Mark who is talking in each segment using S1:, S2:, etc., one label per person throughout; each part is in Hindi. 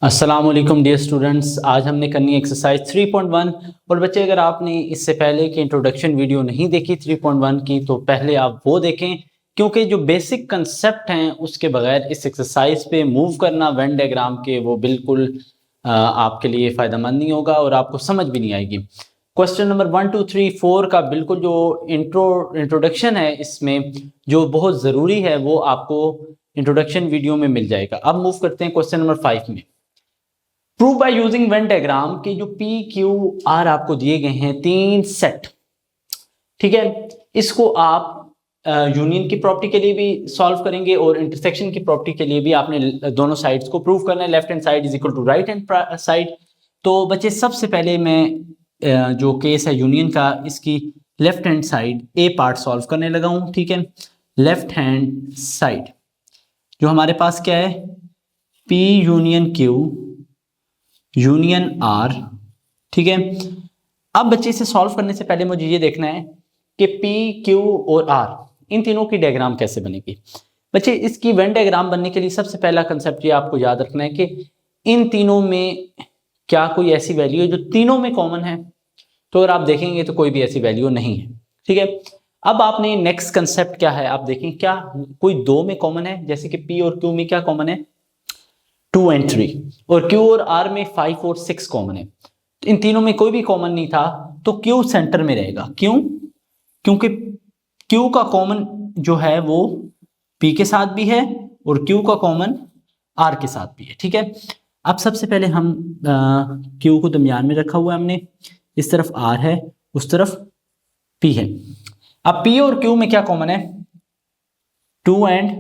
S1: अस्सलामुअलैकुम डियर स्टूडेंट्स, आज हमने करनी है एक्सरसाइज 3.1। और बच्चे, अगर आपने इससे पहले की इंट्रोडक्शन वीडियो नहीं देखी 3.1 की तो पहले आप वो देखें, क्योंकि जो बेसिक कंसेप्ट हैं उसके बगैर इस एक्सरसाइज पे मूव करना वेन डायग्राम के वो बिल्कुल आपके लिए फ़ायदेमंद नहीं होगा और आपको समझ भी नहीं आएगी। क्वेश्चन नंबर 1, 2, 3, 4 का बिल्कुल जो इंट्रोडक्शन है इसमें जो बहुत ज़रूरी है वो आपको इंट्रोडक्शन वीडियो में मिल जाएगा। अब मूव करते हैं क्वेश्चन नंबर 5 में। Prove by using Venn diagram के जो पी क्यू आर आपको दिए गए हैं तीन सेट, ठीक है, इसको आप यूनियन की प्रॉपर्टी के लिए भी सॉल्व करेंगे और इंटरसेक्शन की प्रॉपर्टी के लिए भी आपने दोनों साइड्स को प्रूव करना है। Left hand side is equal to right hand side. तो बच्चे, सबसे पहले मैं जो केस है यूनियन का, इसकी लेफ्ट हैंड साइड ए पार्ट सॉल्व करने लगा हूं। ठीक है, लेफ्ट हैंड साइड जो हमारे पास क्या है, P union Q union R. ठीक है, अब बच्चे इसे सॉल्व करने से पहले मुझे ये देखना है कि पी क्यू और आर इन तीनों की डायग्राम कैसे बनेगी। बच्चे, इसकी वेन डायग्राम बनने के लिए सबसे पहला कंसेप्ट ये आपको याद रखना है कि इन तीनों में क्या कोई ऐसी वैल्यू है जो तीनों में कॉमन है। तो अगर आप देखेंगे तो कोई भी ऐसी वैल्यू नहीं है। ठीक है, अब आपने नेक्स्ट कंसेप्ट क्या है, आप देखें क्या कोई दो में कॉमन है, जैसे कि पी और क्यू में क्या कॉमन है, 2 और 3, और Q और R में 5 और 6 कॉमन है। तो इन तीनों में कोई भी कॉमन नहीं था तो Q सेंटर में रहेगा। क्यों? क्योंकि Q का कॉमन जो है वो P के साथ भी है और Q का कॉमन R के साथ भी है। ठीक है, अब सबसे पहले हम Q को दरमियान में रखा हुआ है हमने, इस तरफ R है, उस तरफ P है। अब P और Q में क्या कॉमन है, 2 और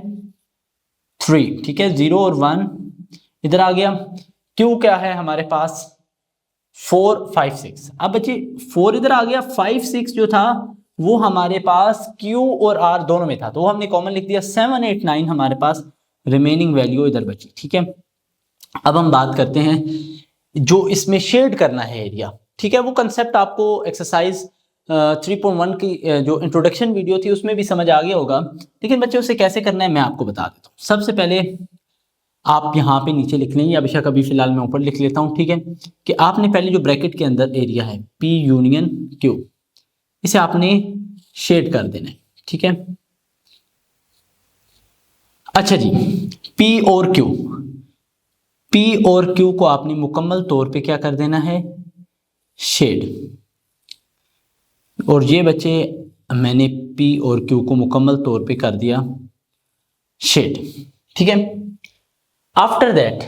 S1: 3। ठीक है, 0 और 1 इधर आ गया। Q क्या है हमारे पास, 4, 5, 6। अब बच्चे 4 इधर आ गया, 5, 6 जो था वो हमारे पास Q और R दोनों में था तो वो हमने कॉमन लिख दिया। 7, 8, 9 हमारे पास रिमेनिंग वैल्यू इधर बची। ठीक है, अब हम बात करते हैं जो इसमें शेड करना है एरिया। ठीक है, वो कंसेप्ट आपको एक्सरसाइज 3.1 की जो इंट्रोडक्शन वीडियो थी उसमें भी समझ आ गया होगा, लेकिन बच्चे उसे कैसे करना है मैं आपको बता देता हूँ। सबसे पहले आप यहाँ पे नीचे लिख लेंगे, अभी अभी फिलहाल मैं ऊपर लिख लेता हूँ। ठीक है, कि आपने पहले जो ब्रैकेट के अंदर एरिया है P यूनियन Q, इसे आपने शेड कर देना है। ठीक है, अच्छा जी, P और Q को आपने मुकम्मल तौर पे क्या कर देना है, शेड। और ये बच्चे मैंने P और Q को मुकम्मल तौर पे कर दिया शेड। ठीक है, आफ्टर दैट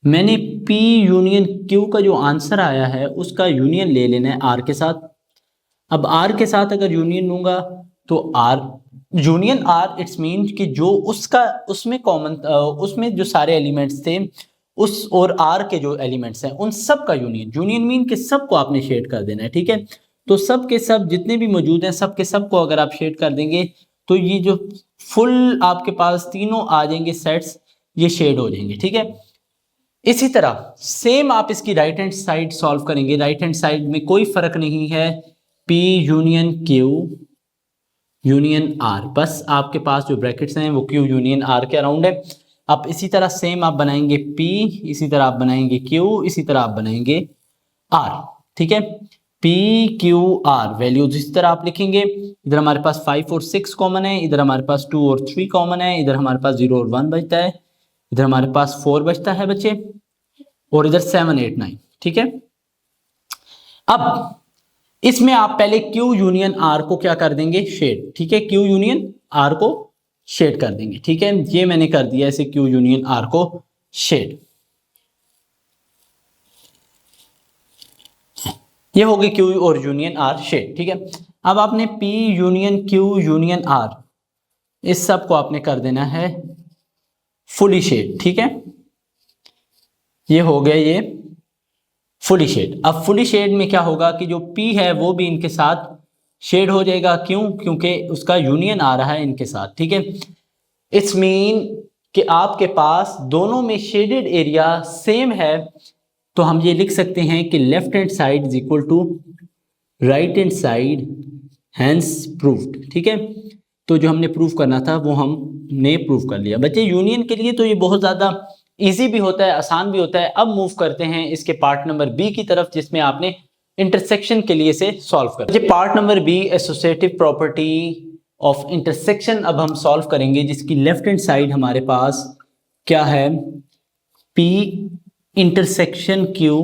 S1: मैंने P यूनियन Q का जो आंसर आया है उसका यूनियन ले लेना है R के साथ। अब R के साथ अगर यूनियन लूंगा तो R union R it's mean कि जो उसका उसमें कॉमन उसमें जो सारे एलिमेंट्स थे उस और R के जो एलिमेंट्स हैं उन सब का यूनियन मीन के सब को आपने शेड कर देना है। ठीक है, तो सब के सब जितने भी मौजूद हैं सब के सब को अगर आप शेड कर देंगे तो ये जो फुल आपके पास तीनों आ जाएंगे सेट्स, ये शेड हो जाएंगे। ठीक है, इसी तरह सेम आप इसकी राइट हैंड साइड सॉल्व करेंगे। राइट हैंड साइड में कोई फर्क नहीं है, P union Q union R, बस आपके पास जो ब्रैकेट्स हैं वो Q यूनियन R के अराउंड है। अब इसी तरह सेम आप बनाएंगे P, इसी तरह आप बनाएंगे Q, इसी तरह आप बनाएंगे R। ठीक है, P Q R वैल्यूज इस तरह आप लिखेंगे। इधर हमारे पास 5 और 6 कॉमन है, इधर हमारे पास 2 और 3 कॉमन है, इधर हमारे पास 0 और 1 बचता है, इधर हमारे पास 4 बचता है बच्चे, और इधर 7, 8, 9। ठीक है, अब इसमें आप पहले Q यूनियन R को क्या कर देंगे, शेड। ठीक है, Q यूनियन R को शेड कर देंगे। ठीक है, ये मैंने कर दिया ऐसे Q यूनियन R को शेड। ये हो गई Q और यूनियन R शेड। ठीक है, अब आपने P union Q union R इस सब को आपने कर देना है फुली शेड। ठीक है, ये हो गया ये फुली शेड। अब फुली शेड में क्या होगा कि जो P है वो भी इनके साथ शेड हो जाएगा। क्यों? क्योंकि उसका यूनियन आ रहा है इनके साथ। ठीक है, इट्स मीन कि आपके पास दोनों में शेडेड एरिया सेम है, तो हम ये लिख सकते हैं कि left hand side is equal to right hand side, hence proved. ठीक है, तो जो हमने प्रूव करना था वो हमने प्रूव कर लिया। बच्चे यूनियन के लिए तो ये बहुत ज़्यादा इजी भी होता है, आसान भी होता है। अब मूव करते हैं इसके पार्ट नंबर बी की तरफ, जिसमें आपने इंटरसेक्शन के लिए से सॉल्व कर। Part number B, associative property of intersection, अब हम सॉल्व करेंगे, जिसकी लेफ्ट हैंड साइड हमारे पास क्या है, P intersection Q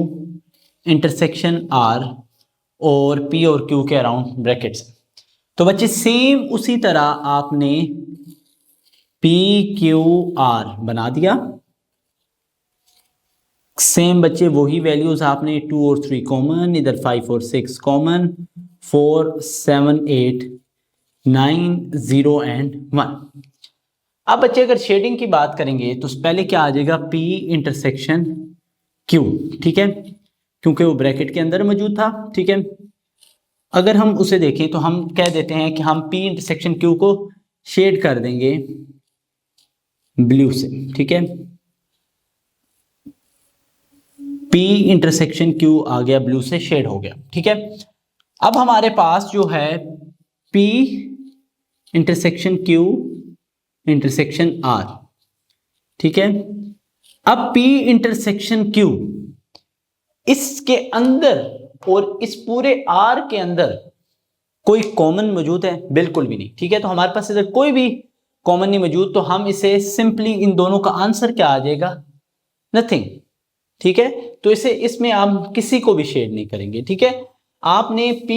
S1: intersection R और P और Q के अराउंड ब्रैकेट्स। तो बच्चे सेम उसी तरह आपने P Q R बना दिया, सेम बच्चे वही वैल्यूज आपने 2 और 3 कॉमन, इधर 5 और 6 कॉमन, 4 7 8 9 0 एंड 1। अब बच्चे अगर शेडिंग की बात करेंगे तो पहले क्या आ जाएगा, P इंटरसेक्शन Q, ठीक है, क्योंकि वो ब्रैकेट के अंदर मौजूद था, ठीक है। अगर हम उसे देखें तो हम कह देते हैं कि हम P इंटरसेक्शन Q को शेड कर देंगे ब्लू से, ठीक है। P इंटरसेक्शन Q आ गया ब्लू से शेड हो गया, ठीक है। अब हमारे पास जो है P intersection Q intersection R, ठीक है। अब P इंटरसेक्शन Q इसके अंदर और इस पूरे R के अंदर कोई कॉमन मौजूद है? बिल्कुल भी नहीं, ठीक है। तो हमारे पास इधर कोई भी कॉमन नहीं मौजूद, तो हम इसे सिंपली, इन दोनों का आंसर क्या आ जाएगा, नथिंग, ठीक है। तो इसे इसमें आप किसी को भी शेड नहीं करेंगे, ठीक है। आपने P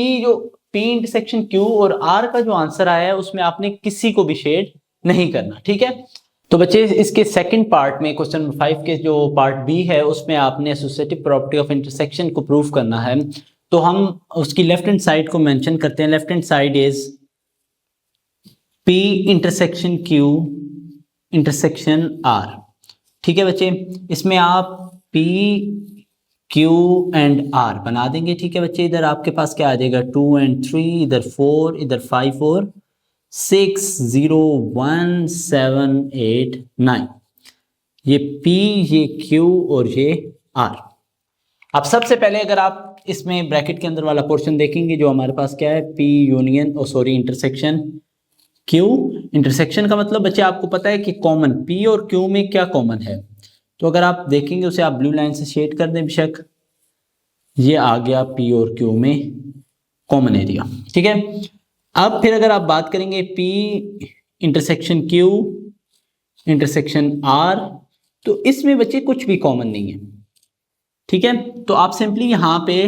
S1: इंटरसेक्शन Q और R का जो आंसर आया है उसमें आपने किसी को भी शेड नहीं करना, ठीक है। तो बच्चे इसके सेकंड पार्ट में, क्वेश्चन नंबर 5 के जो पार्ट बी है, उसमें आपने एसोसिएटिव प्रॉपर्टी ऑफ इंटरसेक्शन को प्रूव करना है। तो हम उसकी लेफ्ट हैंड साइड को मेंशन करते हैं। Left hand side is P intersection Q intersection R, ठीक है बच्चे। इसमें आप P Q एंड R बना देंगे, ठीक है बच्चे। इधर आपके पास क्या आ जाएगा, 2 एंड 3, इधर 4, इधर 5 और 6 0 1 7 8 9, ये P, ये Q और ये R। अब सबसे पहले अगर आप इसमें ब्रैकेट के अंदर वाला पोर्शन देखेंगे, जो हमारे पास क्या है, P union intersection Q। Intersection का मतलब बच्चे आपको पता है कि कॉमन P और Q में क्या कॉमन है। तो अगर आप देखेंगे उसे आप ब्लू लाइन से शेड कर दें बेशक, ये आ गया P और Q में कॉमन एरिया, ठीक है। अब फिर अगर आप बात करेंगे P intersection Q intersection R, तो इसमें बच्चे कुछ भी कॉमन नहीं है, ठीक है। तो आप सिंपली यहाँ पे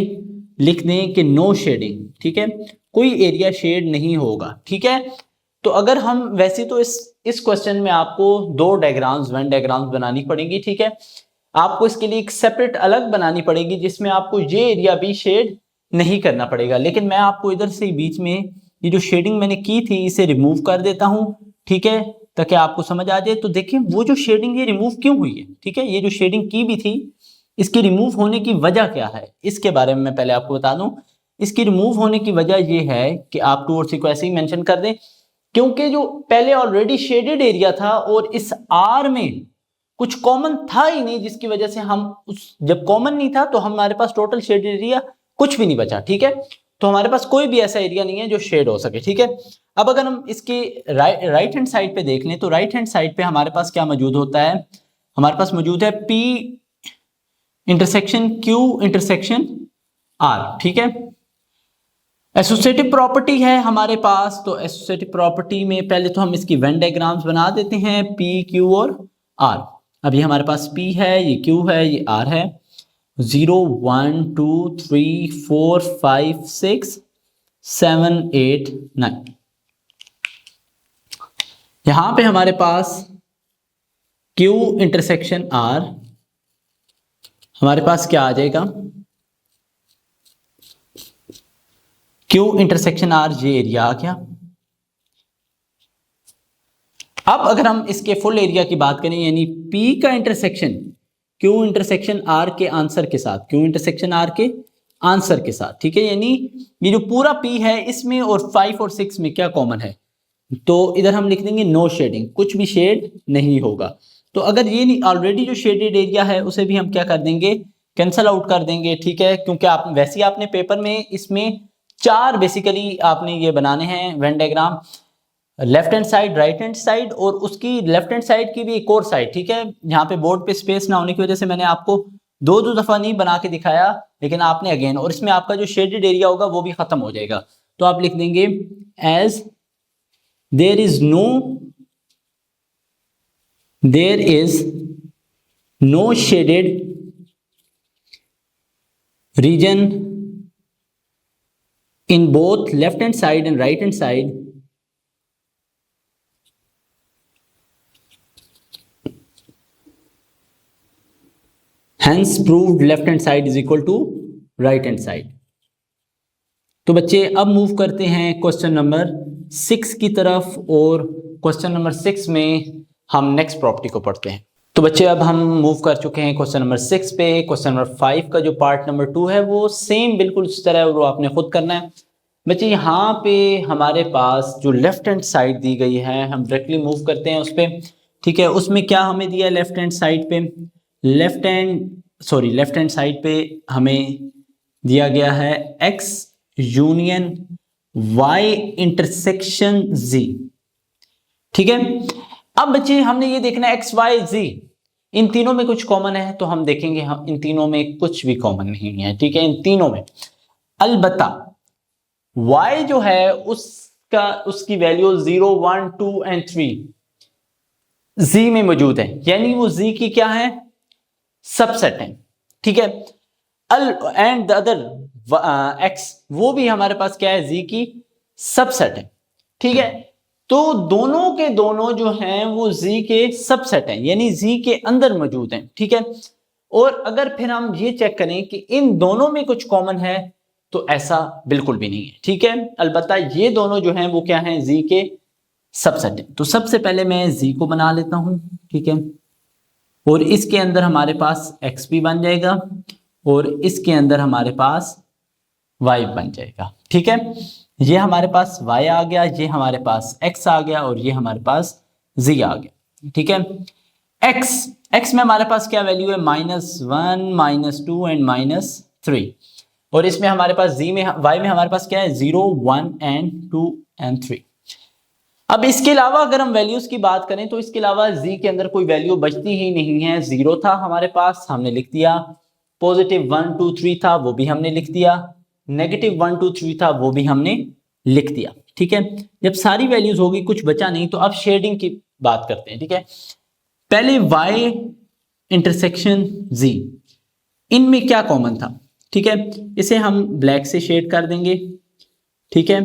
S1: लिख दें कि नो शेडिंग, ठीक है, कोई एरिया शेड नहीं होगा, ठीक है। तो अगर हम वैसे तो इस क्वेश्चन में आपको 2 डायग्राम्स, वेन डायग्राम्स बनानी पड़ेंगी, ठीक है। आपको इसके लिए एक सेपरेट अलग बनानी पड़ेगी, जिसमें आपको ये एरिया भी शेड नहीं करना पड़ेगा। लेकिन मैं आपको इधर से बीच में ये जो शेडिंग मैंने की थी इसे रिमूव कर देता हूं, ठीक है, ताकि आपको समझ आ जाए। तो देखिए वो जो शेडिंग ये रिमूव क्यों हुई है, ठीक है, ये जो शेडिंग की भी थी इसकी रिमूव होने की वजह क्या है, इसके बारे में मैं पहले आपको बता दूं। इसकी रिमूव होने की वजह ये है कि आप 2 और 3 को ऐसे ही मेंशन कर दें, क्योंकि जो पहले ऑलरेडी शेडेड एरिया था और इस R में कुछ कॉमन था ही नहीं, जिसकी वजह से हम जब कॉमन नहीं था तो हमारे पास टोटल शेडेड एरिया कुछ भी नहीं बचा, ठीक है। तो हमारे पास कोई भी ऐसा एरिया नहीं है जो शेड हो सके, ठीक है। अब अगर हम इसकी राइट हैंड साइड पे देख लें, तो राइट हैंड साइड पे हमारे पास क्या मौजूद होता है, हमारे पास मौजूद है P intersection Q intersection R, ठीक है। एसोसिएटिव प्रॉपर्टी है हमारे पास, तो एसोसिएटिव प्रॉपर्टी में पहले तो हम इसकी वेन डायग्राम्स बना देते हैं, P Q और R। अब ये हमारे पास P है, ये Q है, ये R है। 0 1 2 3 4 5 6 7 8 9, यहां पे हमारे पास Q इंटरसेक्शन R, हमारे पास क्या आ जाएगा, Q इंटरसेक्शन R, ये एरिया आ गया। अब अगर हम इसके फुल एरिया की बात करें, यानी P का इंटरसेक्शन Q इंटरसेक्शन R के आंसर के साथ, Q इंटरसेक्शन R के आंसर के साथ, ठीक है, यानी ये जो पूरा P है इसमें और 5 और 6 में क्या कॉमन है, तो इधर हम लिख देंगे नो शेडिंग, कुछ भी शेड नहीं होगा। तो अगर ये ऑलरेडी जो शेडेड एरिया है उसे भी हम क्या कर देंगे, कैंसल आउट कर देंगे, ठीक है, क्योंकि आप वैसे ही आपने पेपर में इसमें 4 बेसिकली आपने ये बनाने हैं Venn diagram. Left hand side, right hand side, और उसकी लेफ्ट हैंड साइड की भी एक और साइड, ठीक है। यहाँ पे बोर्ड पे स्पेस ना होने की वजह से मैंने आपको दो दो दफा नहीं बना के दिखाया, लेकिन आपने अगेन, और इसमें आपका जो शेडेड एरिया होगा वो भी खत्म हो जाएगा। तो आप लिख देंगे as there is no shaded region in both left hand side and right hand side, hence proved left hand side is equal to right hand side। तो बच्चे अब मूव करते हैं क्वेश्चन नंबर 6 की तरफ, और क्वेश्चन नंबर 6 में हम नेक्स्ट प्रॉपर्टी को पढ़ते हैं। तो बच्चे अब हम मूव कर चुके हैं क्वेश्चन नंबर 6 पे। क्वेश्चन नंबर 5 का जो पार्ट नंबर 2 है वो सेम बिल्कुल इस तरह है, वो आपने खुद करना है। बच्चे यहाँ पे हमारे पास जो लेफ्ट हैंड साइड दी गई है, हम डायरेक्टली मूव करते हैं उस पर, ठीक है। उसमें क्या हमें दिया है लेफ्ट हैंड साइड पे, लेफ्ट हैंड साइड पे हमें दिया गया है x union y intersection z, ठीक है। अब बच्चे हमने ये देखना है x y z इन तीनों में कुछ कॉमन है, तो हम देखेंगे हम इन तीनों में कुछ भी कॉमन नहीं है, ठीक है। इन तीनों में अलबत्ता y जो है उसकी वैल्यू 0, 1, 2 एंड 3 z में मौजूद है, यानी वो z की क्या है, सबसेट है, ठीक है। एंड द अदर x वो भी हमारे पास क्या है, z की सबसेट है, ठीक है। तो दोनों के दोनों जो हैं वो z के सबसेट हैं, यानी z के अंदर मौजूद हैं, ठीक है। और अगर फिर हम ये चेक करें कि इन दोनों में कुछ कॉमन है, तो ऐसा बिल्कुल भी नहीं है, ठीक है। अलबत्ता ये दोनों जो हैं वो क्या हैं, z के सबसेट है। तो सबसे पहले मैं z को बना लेता हूं, ठीक है, और इसके अंदर हमारे पास x भी बन जाएगा, और इसके अंदर हमारे पास y बन जाएगा, ठीक है। ये हमारे पास y आ गया, ये हमारे पास x आ गया, और ये हमारे पास z आ गया, ठीक है। x में हमारे पास क्या वैल्यू है, -1, -2 एंड -3, और इसमें हमारे पास y में हमारे पास क्या है, 0, 1 एंड 2 एंड 3। अब इसके अलावा अगर हम वैल्यूज की बात करें, तो इसके अलावा z के अंदर कोई वैल्यू बचती ही नहीं है। 0 था हमारे पास, हमने लिख दिया, +1, 2, 3 था, वो भी हमने लिख दिया, -1, 2, 3 था, वो भी हमने लिख दिया, ठीक है। जब सारी वैल्यूज होगी, कुछ बचा नहीं, तो अब शेडिंग की बात करते हैं, ठीक है। पहले y इंटरसेक्शन z, इनमें क्या कॉमन था, ठीक है। इसे हम ब्लैक से शेड कर देंगे, ठीक है।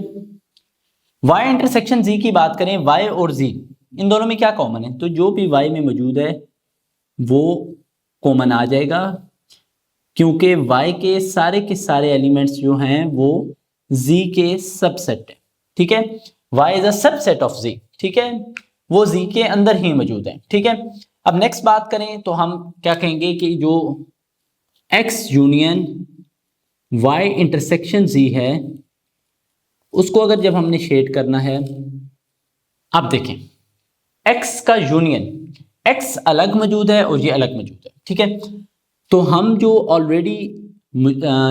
S1: y इंटरसेक्शन z की बात करें, y और z इन दोनों में क्या कॉमन है, तो जो भी y में मौजूद है वो कॉमन आ जाएगा, क्योंकि y के सारे एलिमेंट्स जो हैं वो z के सबसेट है, ठीक है। y is a subset of z, ठीक है, वो z के अंदर ही मौजूद है, ठीक है। अब नेक्स्ट बात करें तो हम क्या कहेंगे कि जो x union y intersection z है, उसको अगर जब हमने शेड करना है, आप देखें x का यूनियन, x अलग मौजूद है और ये अलग मौजूद है, ठीक है। तो हम जो ऑलरेडी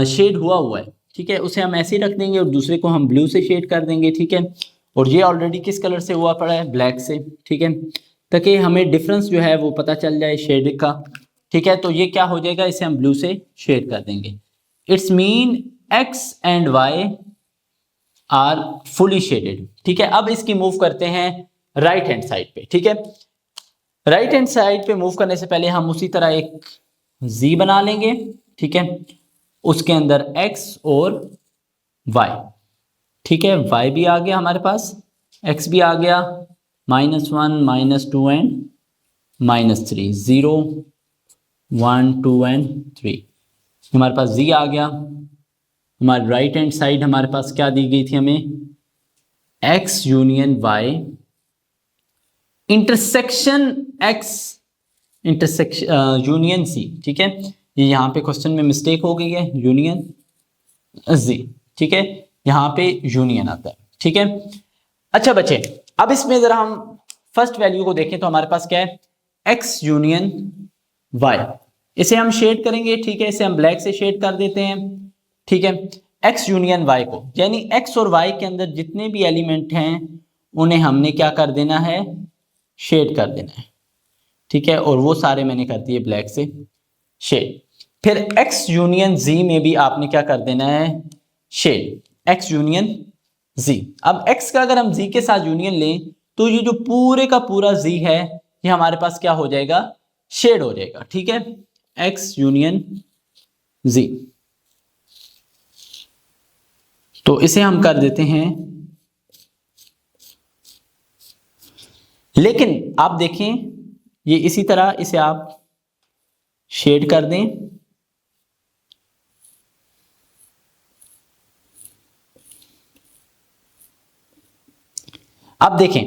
S1: शेड हुआ है, ठीक है, उसे हम ऐसे ही रख देंगे, और दूसरे को हम ब्लू से शेड कर देंगे, ठीक है। और ये ऑलरेडी किस कलर से हुआ पड़ा है, ब्लैक से, ठीक है, ताकि हमें डिफरेंस जो है वो पता चल जाए शेड का, ठीक है। तो ये क्या हो जाएगा, इसे हम ब्लू से शेड कर देंगे। It's mean x and y are fully shaded, ठीक है। अब इसकी मूव करते हैं राइट हैंड साइड पे, ठीक है। राइट हैंड साइड पे मूव करने से पहले हम उसी तरह एक z बना लेंगे, ठीक है, उसके अंदर x और y, ठीक है। y भी आ गया हमारे पास, x भी आ गया, -1, -2 एंड -3, 0, 1, 2 एंड 3, हमारे पास z आ गया। हमारे राइट हैंड साइड हमारे पास क्या दी गई थी हमें, x union y intersection x intersection union c, ठीक है। ये यहाँ पे क्वेश्चन में मिस्टेक हो गई है, यूनियन z, ठीक है, यहाँ पे यूनियन आता है, ठीक है। अच्छा बच्चे, अब इसमें जरा हम फर्स्ट वैल्यू को देखें, तो हमारे पास क्या है, x यूनियन y, इसे हम शेड करेंगे, ठीक है, इसे हम ब्लैक से शेड कर देते हैं, ठीक है। x यूनियन y को, यानी x और y के अंदर जितने भी एलिमेंट हैं उन्हें हमने क्या कर देना है, शेड कर देना है, ठीक है। और वो सारे मैंने कर दिए ब्लैक से शेड। फिर x यूनियन z में भी आपने क्या कर देना है, शेड, x यूनियन z। अब x का अगर हम z के साथ यूनियन लें तो ये जो पूरे का पूरा z है ये हमारे पास क्या हो जाएगा, शेड हो जाएगा, ठीक है, x यूनियन z। तो इसे हम कर देते हैं, लेकिन आप देखें ये इसी तरह इसे आप शेड कर दें। अब देखें,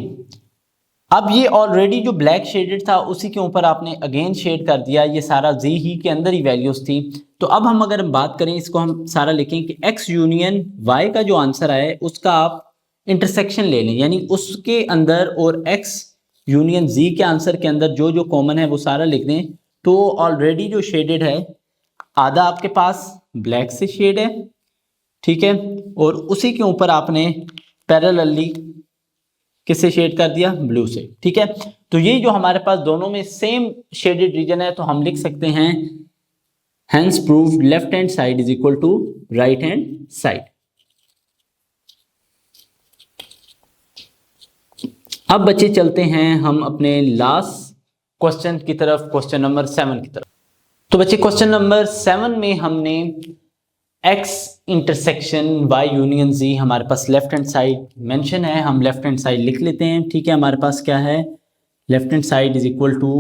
S1: अब ये ऑलरेडी जो ब्लैक शेडेड था उसी के ऊपर आपने अगेन शेड कर दिया, ये सारा जी ही के अंदर ही वैल्यूज थी। तो अब हम अगर हम बात करें, इसको हम सारा लिखें कि x यूनियन y का जो आंसर आए उसका आप इंटरसेक्शन ले लें, यानी उसके अंदर और x यूनियन z के आंसर के अंदर जो जो कॉमन है वो सारा लिख दें। तो ऑलरेडी जो शेडेड है आधा आपके पास ब्लैक से शेड है, ठीक है, और उसी के ऊपर आपने पैरेलली किससे शेड कर दिया, ब्लू से, ठीक है। तो ये जो हमारे पास दोनों में सेम शेडेड रीजन है तो हम लिख सकते हैं hence proved left hand side is equal to right hand side. अब बच्चे चलते हैं हम अपने लास्ट क्वेश्चन की तरफ, क्वेश्चन नंबर 7 की तरफ। तो बच्चे क्वेश्चन नंबर 7 में हमने x intersection y union z, हमारे पास लेफ्ट हैंड साइड मेंशन है, हम लेफ्ट हैंड साइड लिख लेते हैं, ठीक है। हमारे पास क्या है, left hand side is equal to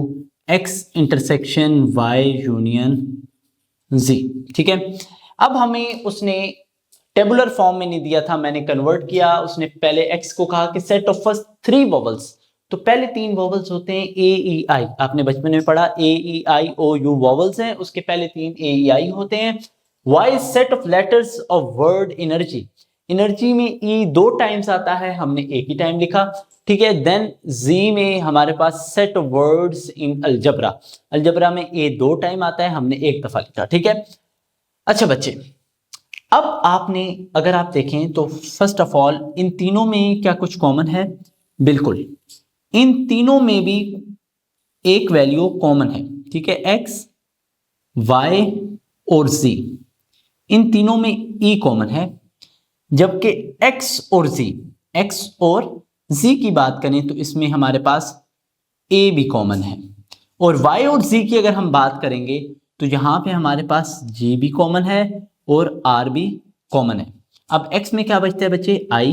S1: x intersection y union z, ठीक है। अब हमें उसने टेबुलर फॉर्म में नहीं दिया था, मैंने कन्वर्ट किया। उसने पहले x को कहा कि सेट ऑफ फर्स्ट 3 वोवेल्स, तो पहले 3 वोवेल्स होते हैं ए ई आई, आपने बचपन में पढ़ा ए ई आई ओ यू वोवेल्स हैं, उसके पहले 3 ए ई आई होते हैं। Y set of letters of word energy, energy में E 2 टाइम्स आता है, हमने एक ही टाइम लिखा, ठीक है। देन Z में हमारे पास set of words in algebra, algebra में A 2 टाइम आता है, हमने एक दफा लिखा, ठीक है। अच्छा बच्चे, अब आपने अगर आप देखें तो फर्स्ट ऑफ ऑल इन तीनों में क्या कुछ कॉमन है, बिल्कुल, इन तीनों में भी एक वैल्यू कॉमन है, ठीक है, x y और z, इन तीनों में E कॉमन है। जबकि x और z की बात करें तो इसमें हमारे पास A भी कॉमन है, और y और z की अगर हम बात करेंगे तो यहां पे हमारे पास G भी कॉमन है और R भी कॉमन है। अब x में क्या बचता है बच्चे, I,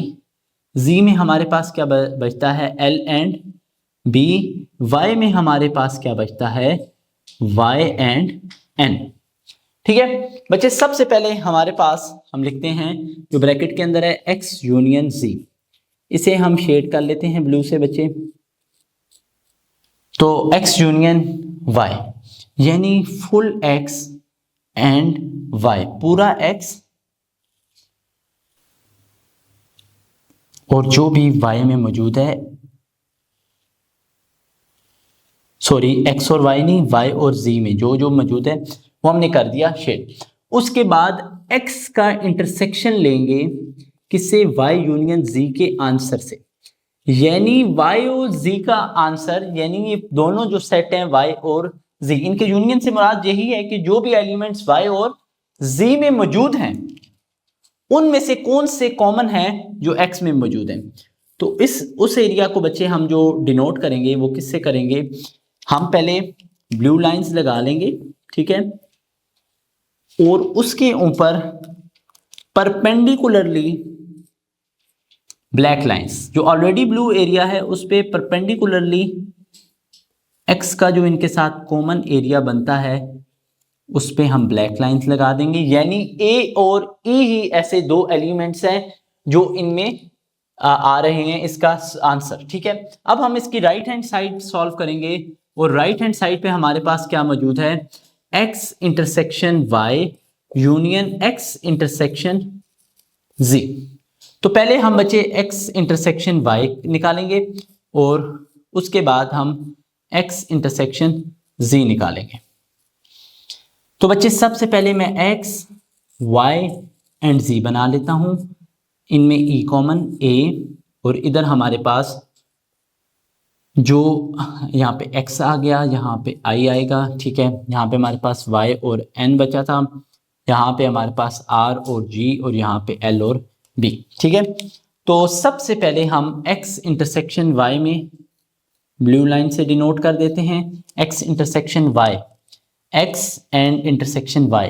S1: z में हमारे पास क्या बचता है, L एंड B, y में हमारे पास क्या बचता है, Y एंड N, ठीक है बच्चे। सबसे पहले हमारे पास हम लिखते हैं जो ब्रैकेट के अंदर है x यूनियन z, इसे हम शेड कर लेते हैं ब्लू से बच्चे। तो x यूनियन y यानी फुल x एंड y, पूरा x और जो भी y में मौजूद है, सॉरी x और y नहीं, y और z में जो जो मौजूद है वो हमने कर दिया शेड। उसके बाद x का इंटरसेक्शन लेंगे किससे, y यूनियन z के आंसर से, यानी y और z का आंसर, यानी ये दोनों जो सेट हैं y और z, इनके यूनियन से मुराद यही है कि जो भी एलिमेंट्स y और z में मौजूद हैं उनमें से कौन से कॉमन है जो x में मौजूद हैं। तो उस एरिया को बच्चे हम जो डिनोट करेंगे वो किससे करेंगे, हम पहले ब्लू लाइंस लगा लेंगे, ठीक है, और उसके ऊपर परपेंडिकुलरली ब्लैक लाइंस, जो ऑलरेडी ब्लू एरिया है उस पे परपेंडिकुलरली x का जो इनके साथ कॉमन एरिया बनता है उस पे हम ब्लैक लाइंस लगा देंगे, यानी A और E ही ऐसे दो एलिमेंट्स हैं जो इनमें आ रहे हैं इसका आंसर, ठीक है। अब हम इसकी राइट हैंड साइड सॉल्व करेंगे, और राइट हैंड साइड पे हमारे पास क्या मौजूद है, x intersection y union x intersection z। तो पहले हम बच्चे x इंटरसेक्शन y निकालेंगे और उसके बाद हम x इंटरसेक्शन z निकालेंगे। तो बच्चे सबसे पहले मैं x y एंड z बना लेता हूं, इनमें E कॉमन, A और इधर हमारे पास जो यहाँ पे x आ गया, यहाँ पे i आएगा, ठीक है। यहाँ पे हमारे पास y और n बचा था, यहाँ पे हमारे पास r और g और यहाँ पे l और b, ठीक है। तो सबसे पहले हम x इंटरसेक्शन y में ब्लू लाइन से डिनोट कर देते हैं, x intersection y, x and intersection y।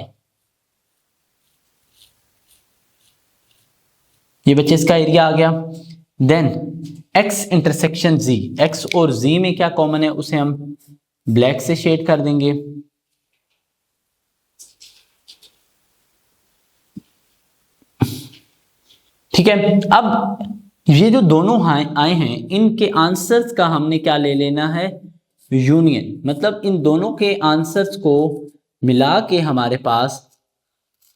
S1: ये बच्चे इसका एरिया आ गया। Then x intersection z, x और z में क्या कॉमन है उसे हम ब्लैक से शेड कर देंगे। ठीक है, अब ये जो दोनों आए हैं इनके आंसर्स का हमने क्या ले लेना है, यूनियन। मतलब इन दोनों के आंसर्स को मिला के हमारे पास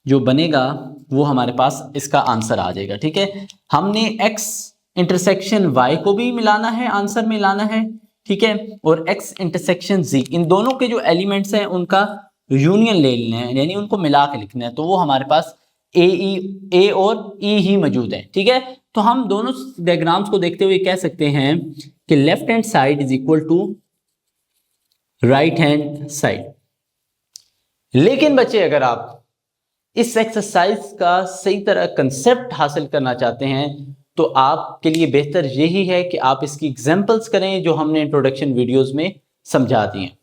S1: जो बनेगा वो हमारे पास इसका आंसर आ जाएगा, ठीक है। हमने x इंटरसेक्शन y को भी मिलाना है, आंसर में लाना है, ठीक है, और x इंटरसेक्शन z, इन दोनों के जो एलिमेंट्स हैं उनका यूनियन ले लेना है, यानी उनको मिला के लिखना है। तो वो हमारे पास ए और e ही मौजूद है, ठीक है। तो हम दोनों डायग्राम्स को देखते हुए कह सकते हैं कि left hand side is equal to right hand side. लेकिन बच्चे अगर आप इस एक्सरसाइज का सही तरह कंसेप्ट हासिल करना चाहते हैं तो आपके लिए बेहतर यही है कि आप इसकी एग्जांपल्स करें जो हमने इंट्रोडक्शन वीडियोस में समझा दी हैं।